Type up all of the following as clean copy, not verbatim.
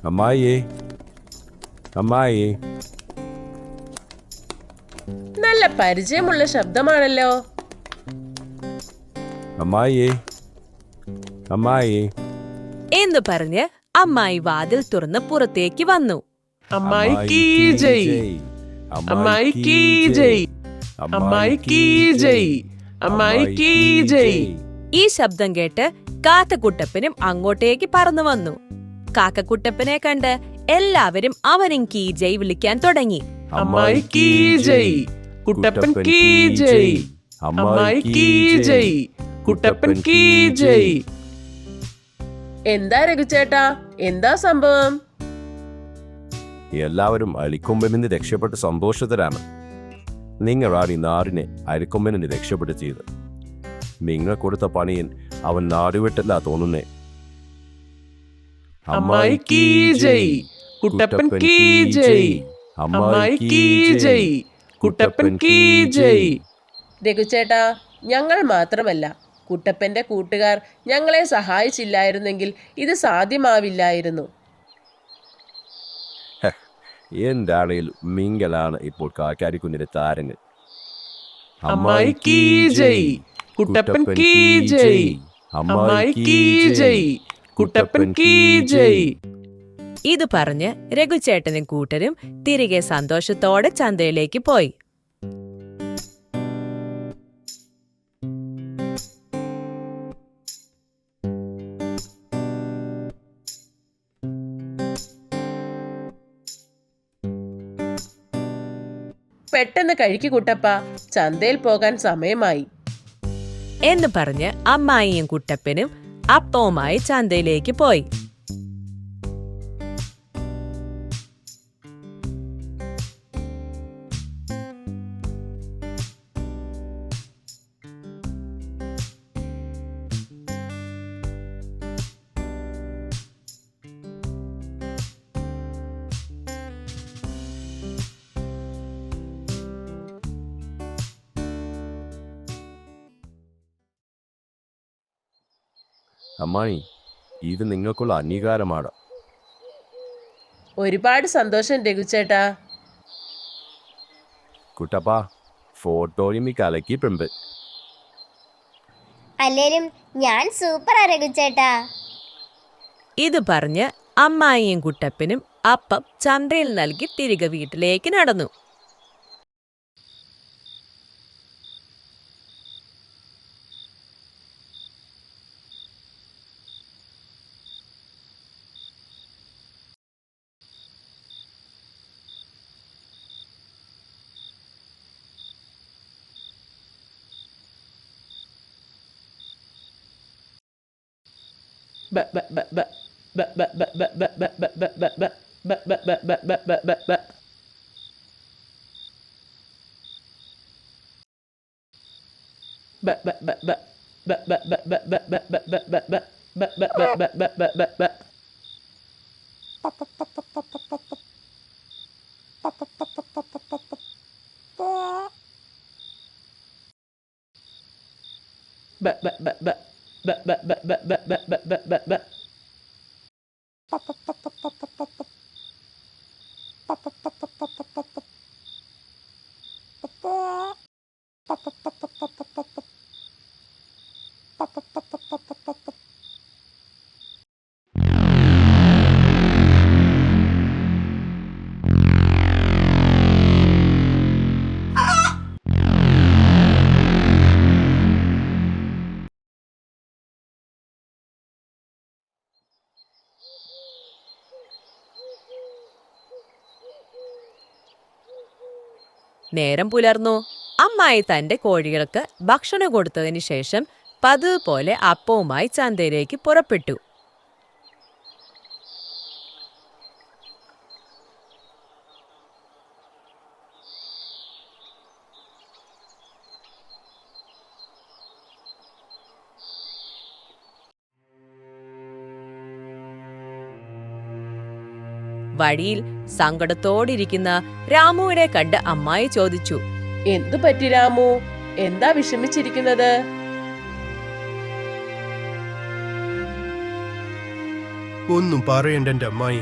അമ്മായിയേ, അമ്മായി. നല്ല പരിചയമുള്ള ശബ്ദമാണല്ലോ. അമ്മായിയേ, അമ്മായി എന്ന് പറഞ്ഞ് അമ്മായി വാതിൽ തുറന്ന് പുറത്തേക്ക് വന്നു. അമ്മായിക്ക് ജയ്, അമ്മായിക്ക് ജയ്, അമ്മായിക്ക് ജയ്, അമ്മായിക്ക് ജയ്. ഈ ശബ്ദം കേട്ട് കാക്കക്കുട്ടപ്പനും അങ്ങോട്ടേക്ക് പറന്നു വന്നു. കാക്കക്കുട്ടപ്പനെ കണ്ട് എല്ലാവരും അവനും കീ ജയ് വിളിക്കാൻ തുടങ്ങി. അമ്മായിക്ക് ജയ്, കുട്ടപ്പൻ കീ ജയ്, അമ്മായിക്ക് ജയ്, കുട്ടപ്പൻ കീ ജയ്. എന്താ രഘുചേട്ടാ, എന്താ സംഭവം? എല്ലാവരും അരിക്കൊമ്പനിൽ നിന്ന് രക്ഷപ്പെട്ട് സന്തോഷത്തിലാണ്. നിങ്ങളാണ് ഈ നാടിനെ അരിക്കൊമ്പനിൽ നിന്ന് രക്ഷപ്പെടുത്തിയത്. നിങ്ങൾ കൊടുത്ത പണിയൻ അവൻ നാടുവിട്ടല്ല തോന്നുന്നേ. അമ്മായിക്ക് ജയ്, കുട്ടപ്പൻ കീ ജയ്, അമ്മായിക്ക് ജയ്, കുട്ടപ്പൻ കീ ജയ്. രഘുചേട്ടാ, ഞങ്ങൾ മാത്രമല്ല, കുട്ടപ്പന്റെ കൂട്ടുകാർ ഞങ്ങളെ സഹായിച്ചില്ലായിരുന്നെങ്കിൽ ഇത് സാധ്യമാവില്ലായിരുന്നു. എന്താണേലും മിങ്കലാണ് ഇപ്പോൾ കാക്കാരിക്കുന്നിന്റെ താരങ്ങൾ. അമ്മായിക്ക് ജയ്, കുട്ടപ്പൻ കീ ജയ്, അമ്മായിക്ക് ജയ്, കുട്ടപ്പൻ കീ ജയ്. ഇത് പറഞ്ഞ് രഘുചേട്ടനും കൂട്ടരും തിരികെ സന്തോഷത്തോടെ ചന്തയിലേക്ക് പോയി. പെട്ടെന്ന് കഴിക്കു കുട്ടപ്പ, ചന്തയിൽ പോകാൻ സമയമായി എന്ന് പറഞ്ഞ് അമ്മായിയും കുട്ടപ്പനും അപ്പവുമായി ചന്തയിലേക്ക് പോയി. അമ്മായി, ഇത് നിങ്ങൾക്കുള്ള അംഗീകാരമാണ്. ഒരുപാട് സന്തോഷം രഘുചേട്ടാ. കുട്ടപ്പ, ഫോട്ടോയും ഈ കലക്കിയിട്ടുണ്ട്. അല്ലേലും ഞാൻ സൂപ്പറാ രഘുചേട്ടാ. ഇത് പറഞ്ഞ് അമ്മായിയും കുട്ടപ്പനും അപ്പം ചന്തയിൽ നൽകി തിരികെ വീട്ടിലേക്ക് നടന്നു. നേരം പുലർന്നു. അമ്മായി തന്റെ കോഴികൾക്ക് ഭക്ഷണം കൊടുത്തതിന് ശേഷം പതിവ് പോലെ അപ്പവുമായി ചന്തയിലേക്ക് പുറപ്പെട്ടു. വഴിയിൽ സങ്കടത്തോടിരിക്കുന്ന രാമുവിനെ കണ്ട് അമ്മായി ചോദിച്ചു. എന്തു പറ്റി രാമു, എന്താ വിഷമിച്ചിരിക്കുന്നത്? ഒന്നും പറയണ്ട എന്റെ അമ്മായി.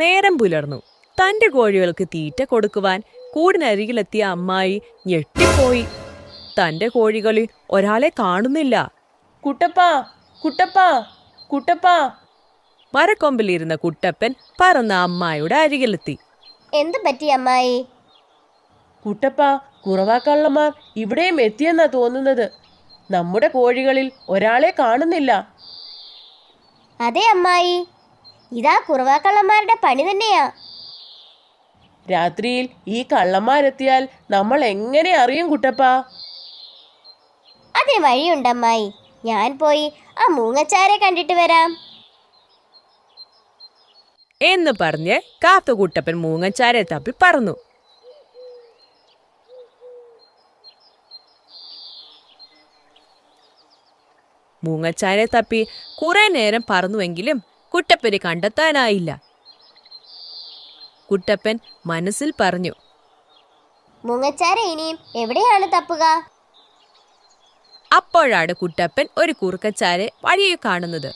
നേരം പുലർന്നു. തന്റെ കോഴികൾക്ക് തീറ്റ കൊടുക്കുവാൻ കൂടിനരികിലെത്തിയ അമ്മായി ഞെട്ടിപ്പോയി. തന്റെ കോഴികളിൽ ഒരാളെ കാണുന്നില്ല. കുട്ടപ്പാ കുട്ടപ്പാ കുട്ടപ്പാ. മരക്കൊമ്പിലിരുന്ന കുട്ടപ്പൻ പറന്ന അമ്മായിയുടെ അരികിലെത്തി. എന്തു പറ്റി അമ്മായി? കുട്ടപ്പാ, കുറവാക്കള്ളന്മാർ ഇവിടെയും എത്തിയെന്നാ തോന്നുന്നത്. നമ്മുടെ കോഴികളിൽ ഒരാളെ കാണുന്നില്ല. അതെ അമ്മായി, ഇതാ കുറവാക്കള്ളന്മാരുടെ പണി തന്നെയാ. രാത്രിയിൽ ഈ കള്ളന്മാരെത്തിയാൽ നമ്മൾ എങ്ങനെ അറിയും കുട്ടപ്പാ? അതിന് വഴിയുണ്ടമ്മായി. ഞാൻ പോയി ആ മൂങ്ങച്ചാരെ കണ്ടിട്ട് വരാം. എന്ന് പറഞ്ഞ് കാത്തുകുട്ടപ്പൻ മൂങ്ങച്ചാരെ തപ്പി പറന്നു. മൂങ്ങച്ചാരെ തപ്പി കുറെ നേരം പറന്നുവെങ്കിലും കുട്ടപ്പനെ കണ്ടെത്താനായില്ല. കുട്ടപ്പൻ മനസ്സിൽ പറഞ്ഞു, മൂങ്ങച്ചാര ഇനിയും എവിടെയാണ് തപ്പുക? അപ്പോഴാണ് കുട്ടപ്പൻ ഒരു കുറുക്കച്ചാരെ വഴിയെ കാണുന്നത്.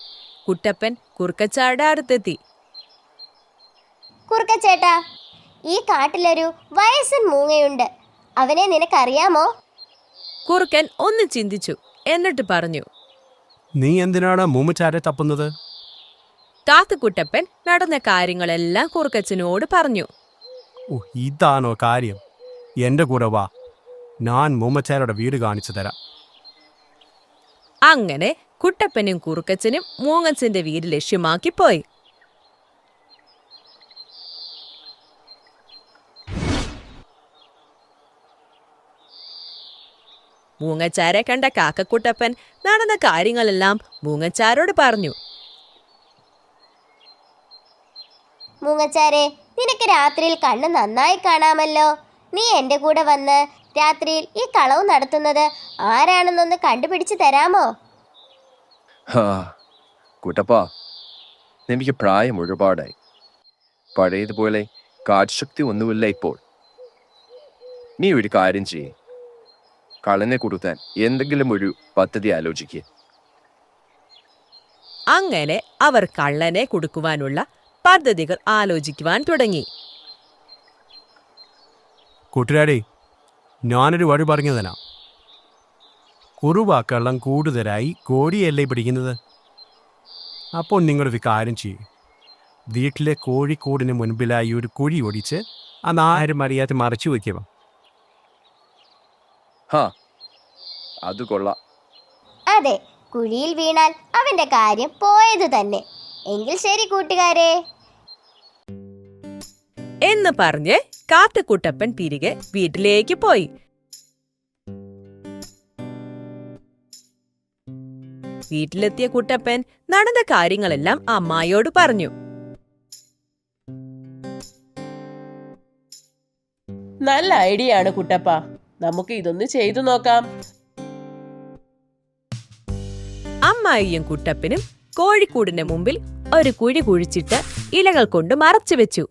കുട്ടപ്പൻ കുറുക്കച്ചാരുടെ അടുത്തെത്തി. കുറുക്കച്ചേട്ടാ, ഈ കാട്ടിലൊരു വയസ്സൻ മൂങ്ങയുണ്ട്. അവനെ നിനക്കറിയാമോ? കുറുക്കൻ ഒന്ന് ചിന്തിച്ചു, എന്നിട്ട് പറഞ്ഞു, നീ എന്തിനാണ് മൂമ്മച്ചാരെ തപ്പുന്നത്? കാക്കക്കുട്ടപ്പൻ നടന്ന കാര്യങ്ങളെല്ലാം കുറുക്കച്ചനോട് പറഞ്ഞു. ഓ, ഇതാണോ കാര്യം? എൻ്റെ കൂടെ വാ, ഞാൻ മൂമ്മച്ചാരുടെ വീട് കാണിച്ചു തരാം. അങ്ങനെ കുട്ടപ്പനും കുറുക്കച്ചനും മൂങ്ങച്ചന്റെ വീട് ലക്ഷ്യമാക്കി പോയി. മൂങ്ങച്ചാരെ കണ്ട കാക്കക്കുട്ടപ്പൻ നടന്ന കാര്യങ്ങളെല്ലാം മൂങ്ങച്ചാരോട് പറഞ്ഞു. മൂങ്ങച്ചാരെ, നിനക്ക് രാത്രിയിൽ കണ്ണ് നന്നായി കാണാമല്ലോ. നീ എൻ്റെ കൂടെ വന്ന് രാത്രിയിൽ ഈ കളവ് നടത്തുന്നത് ആരാണെന്നൊന്ന് കണ്ടുപിടിച്ച് തരാമോ? ഹാ കുട്ടപ്പാ, എനിക്ക് പ്രായം ഒരുപാടായി. പഴയതുപോലെ കാഴ്ചശക്തി ഒന്നുമില്ല ഇപ്പോൾ. നീ ഒരു കാര്യം ചെയ്യേ, കളനെ കൊടുത്താൻ എന്തെങ്കിലും ഒരു പദ്ധതി ആലോചിക്കുക. അങ്ങനെ അവർ കള്ളനെ കൊടുക്കുവാനുള്ള പദ്ധതികൾ ആലോചിക്കുവാൻ തുടങ്ങി. കൂട്ടുകാരെ, ഞാനൊരു വഴി പറഞ്ഞു തരാം. കുറുവ കള്ളം കൂടുതലായി കോഴിയല്ലേ പിടിക്കുന്നത്. അപ്പോൾ നിങ്ങളൊരു കാര്യം ചെയ്യും, വീട്ടിലെ കോഴിക്കൂടിന് മുൻപിലായി ഒരു കുഴി ഒടിച്ച് അത് ആരും അറിയാതെ മറച്ചു വയ്ക്കുക. ഹാ, അത് കൊള്ളാം. അതെ, കുഴിയിൽ വീണാൽ അവൻ്റെ കാര്യം പോയത് തന്നെ. എങ്കിൽ ശരി കൂട്ടുകാരെ. എന്ന് പറഞ്ഞ് കാക്കക്കുട്ടപ്പൻ തിരികെ വീട്ടിലേക്ക് പോയി. വീട്ടിലെത്തിയ കുട്ടപ്പൻ നടന്ന കാര്യങ്ങളെല്ലാം അമ്മായിയോട് പറഞ്ഞു. നല്ല ഐഡിയ ആണ് കുട്ടപ്പ, നമുക്ക് ഇതൊന്ന് ചെയ്തു നോക്കാം. അമ്മായിയും കുട്ടപ്പനും കോഴിക്കൂടിന്റെ മുമ്പിൽ ഒരു കുഴി കുഴിച്ചിട്ട് ഇലകൾ കൊണ്ട് മറച്ചു വെച്ചു.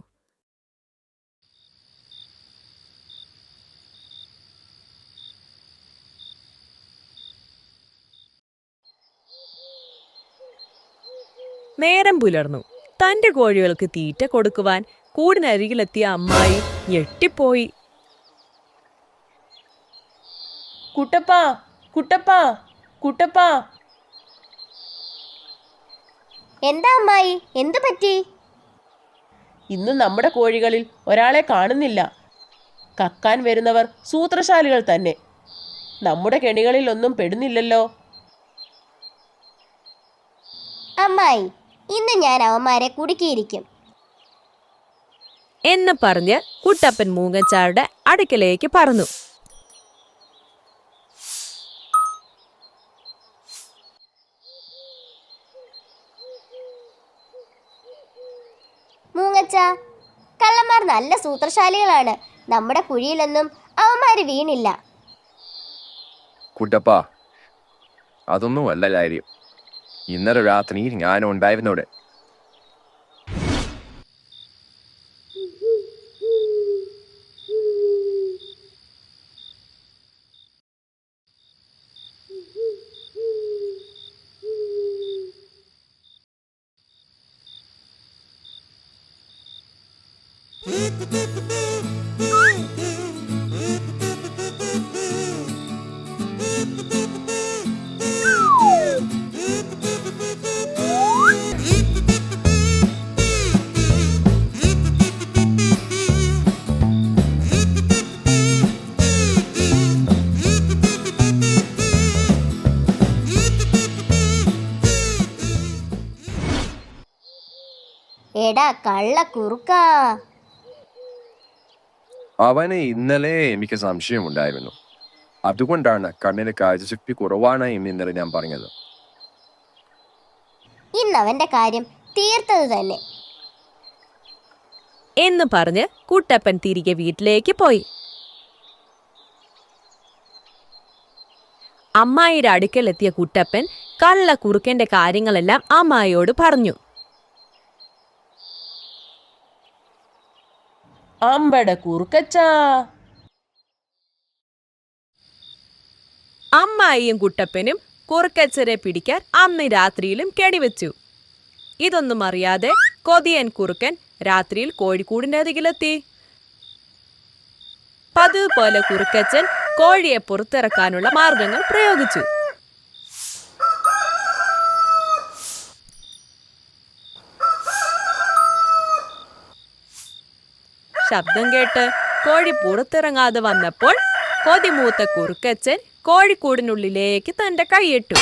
നേരം പുലർന്നു. തന്റെ കോഴികൾക്ക് തീറ്റ കൊടുക്കുവാൻ കൂടിനരികിലെത്തിയ അമ്മായി ഞെട്ടിപ്പോയി. കുട്ടപ്പ, കുട്ടപ്പ, കുട്ടപ്പ. എന്താ അമ്മായി, എന്തു പറ്റി? ഇന്ന് നമ്മുടെ കോഴികളിൽ ഒരാളെ കാണുന്നില്ല. കക്കാൻ വരുന്നവർ സൂത്രശാലികൾ തന്നെ. നമ്മുടെ കെണികളിൽ ഒന്നും പെടുന്നില്ലല്ലോ. അമ്മായി, ഇന്ന് ഞാൻ അവന്മാരെ കുടുക്കിയിരിക്കും. എന്ന് പറഞ്ഞ് കുട്ടപ്പൻ മൂങ്ങച്ചാരുടെ അടുക്കലേക്ക് പറന്നു. മൂങ്ങച്ച, കള്ളന്മാർ നല്ല സൂത്രശാലികളാണ്. നമ്മുടെ കുഴിയിലൊന്നും അവന്മാര് വീണില്ല. കുട്ടപ്പാ, അതൊന്നും അല്ല കാര്യം. ഇന്നലെ രാത്രി ഞാൻ ഉണ്ടായിരുന്നോടെ. എടാ കള്ള കുറുക്കാ, അവന് ഇന്നലെ എനിക്ക് സംശയമുണ്ടായിരുന്നു. അതുകൊണ്ടാണ് കണ്ണിന് കാഴ്ചശക്തി കുറവാണ് എന്ന് ഇന്നലെ ഞാൻ പറഞ്ഞത്. ഇന്നവന്റെ കാര്യം തീർത്തത് തന്നെ. എന്ന് പറഞ്ഞ് കുട്ടപ്പൻ തിരികെ വീട്ടിലേക്ക് പോയി. അമ്മായിയുടെ അടുക്കലെത്തിയ കുട്ടപ്പൻ കള്ള കുറുക്കന്റെ കാര്യങ്ങളെല്ലാം അമ്മായിയോട് പറഞ്ഞു. അമ്പട കുറുക്കച്ചാ. അമ്മായിയും കുട്ടപ്പനും കുറുക്കച്ചരെ പിടിക്കാൻ അന്ന് രാത്രിയിലും കെണിവെച്ചു. ഇതൊന്നും അറിയാതെ കൊതിയൻ കുറുക്കൻ രാത്രിയിൽ കോഴിക്കൂടിന്റെ അരികിലെത്തി. പതിവ് പോലെ കുറുക്കച്ചൻ കോഴിയെ പുറത്തിറക്കാനുള്ള മാർഗങ്ങൾ പ്രയോഗിച്ചു. ശബ്ദം കേട്ട് കോഴി പുറത്തിറങ്ങാതെ വന്നപ്പോൾ കൊതിമൂത്ത കുറുക്കച്ചൻ കോഴിക്കൂടിനുള്ളിലേക്ക് തന്റെ കൈയിട്ടു.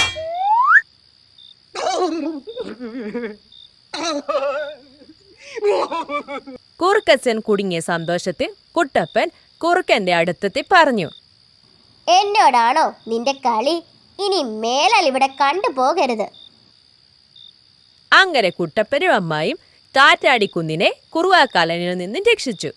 കുറുക്കച്ചൻ കുടുങ്ങിയ സന്തോഷത്തിൽ കുട്ടപ്പൻ കുറുക്കന്റെ അടുത്തെത്തി പറഞ്ഞു, എന്നോടാണോ നിന്റെ കളി? ഇനി മേലാൽ ഇവിടെ കണ്ടുപോകരുത്. അങ്ങനെ കുട്ടപ്പനും അമ്മായും കാറ്റാടിക്കുന്നിനെ കുറുവാക്കാലനിൽ നിന്നും രക്ഷിച്ചു.